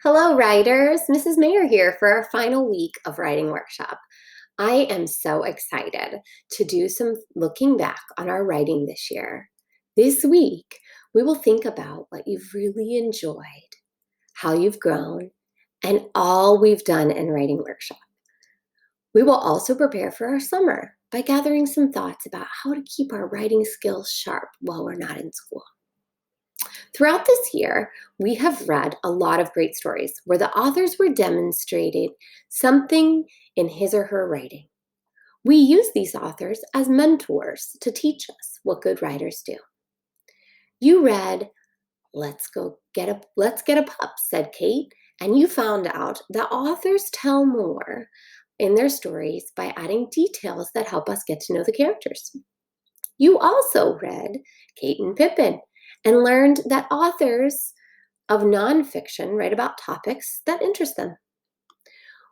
Hello, writers. Mrs. Mayer here for our final week of writing workshop. I am so excited to do some looking back on our writing this year. This week, we will think about what you've really enjoyed, how you've grown, and all we've done in writing workshop. We will also prepare for our summer by gathering some thoughts about how to keep our writing skills sharp while we're not in school. Throughout this year, we have read a lot of great stories where the authors were demonstrating something in his or her writing. We use these authors as mentors to teach us what good writers do. You read Let's Get a Pup, said Kate, and you found out that authors tell more in their stories by adding details that help us get to know the characters. You also read Kate and Pippin and learned that authors of nonfiction write about topics that interest them.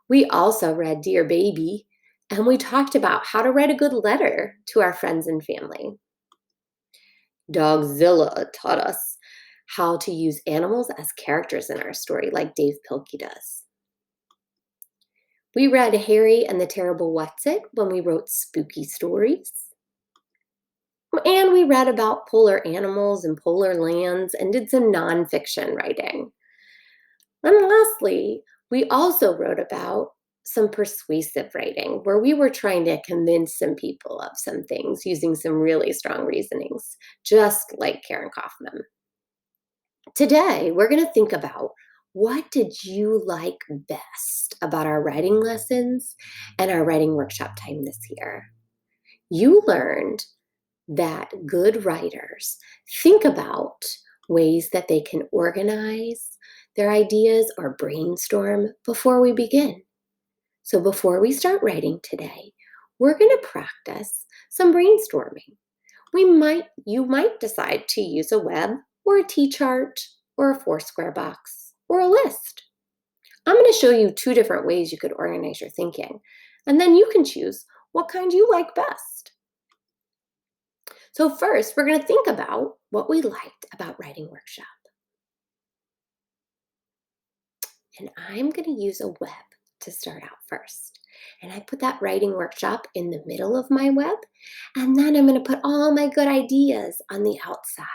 We also read Dear Baby, and we talked about how to write a good letter to our friends and family. Dogzilla taught us how to use animals as characters in our story, like Dave Pilkey does. We read Harry and the Terrible What's-It when we wrote spooky stories. And we read about polar animals and polar lands and did some nonfiction writing. And lastly, we also wrote about some persuasive writing where we were trying to convince some people of some things using some really strong reasonings, just like Karen Kaufman. Today, we're going to think about what did you like best about our writing lessons and our writing workshop time this year? You learned that good writers think about ways that they can organize their ideas or brainstorm before we begin. So before we start writing today, we're going to practice some brainstorming. You might decide to use a web or a T-chart or a Foursquare box or a list. I'm going to show you two different ways you could organize your thinking, and then you can choose what kind you like best. So first, we're going to think about what we liked about writing workshop. And I'm going to use a web to start out first. And I put that writing workshop in the middle of my web. And then I'm going to put all my good ideas on the outside.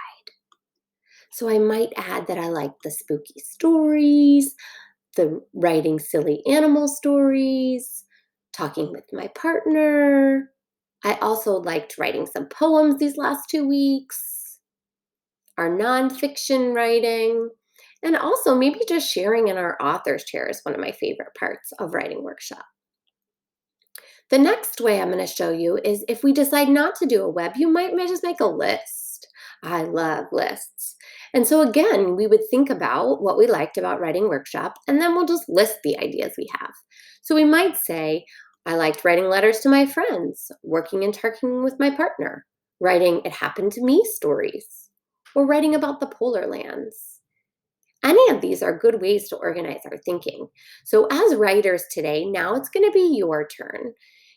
So I might add that I like the spooky stories, the writing silly animal stories, talking with my partner. I also liked writing some poems these last 2 weeks, our nonfiction writing, and also maybe just sharing in our author's chair is one of my favorite parts of writing workshop. The next way I'm going to show you is if we decide not to do a web, you might just make a list. I love lists. And so again, we would think about what we liked about writing workshop, and then we'll just list the ideas we have. So we might say, I liked writing letters to my friends, working and talking with my partner, writing It Happened to Me stories, or writing about the polar lands. Any of these are good ways to organize our thinking. So as writers today, now it's going to be your turn.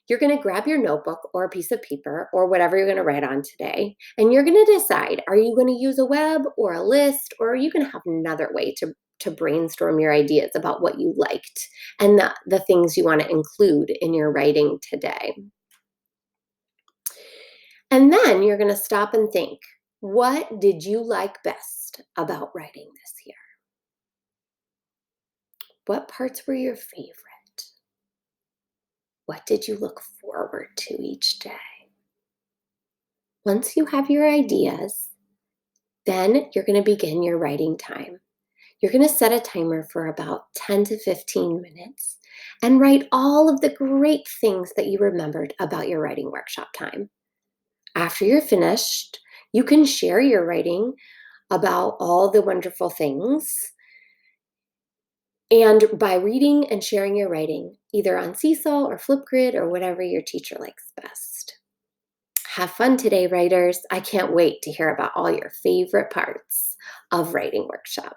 You're going to grab your notebook or a piece of paper or whatever you're going to write on today, and you're going to decide, are you going to use a web or a list, or are you going to have another way to brainstorm your ideas about what you liked and the things you want to include in your writing today. And then you're going to stop and think, what did you like best about writing this year? What parts were your favorite? What did you look forward to each day? Once you have your ideas, then you're going to begin your writing time. You're going to set a timer for about 10 to 15 minutes and write all of the great things that you remembered about your writing workshop time. After you're finished, you can share your writing about all the wonderful things. And by reading and sharing your writing, either on Seesaw or Flipgrid or whatever your teacher likes best. Have fun today, writers. I can't wait to hear about all your favorite parts of writing workshop.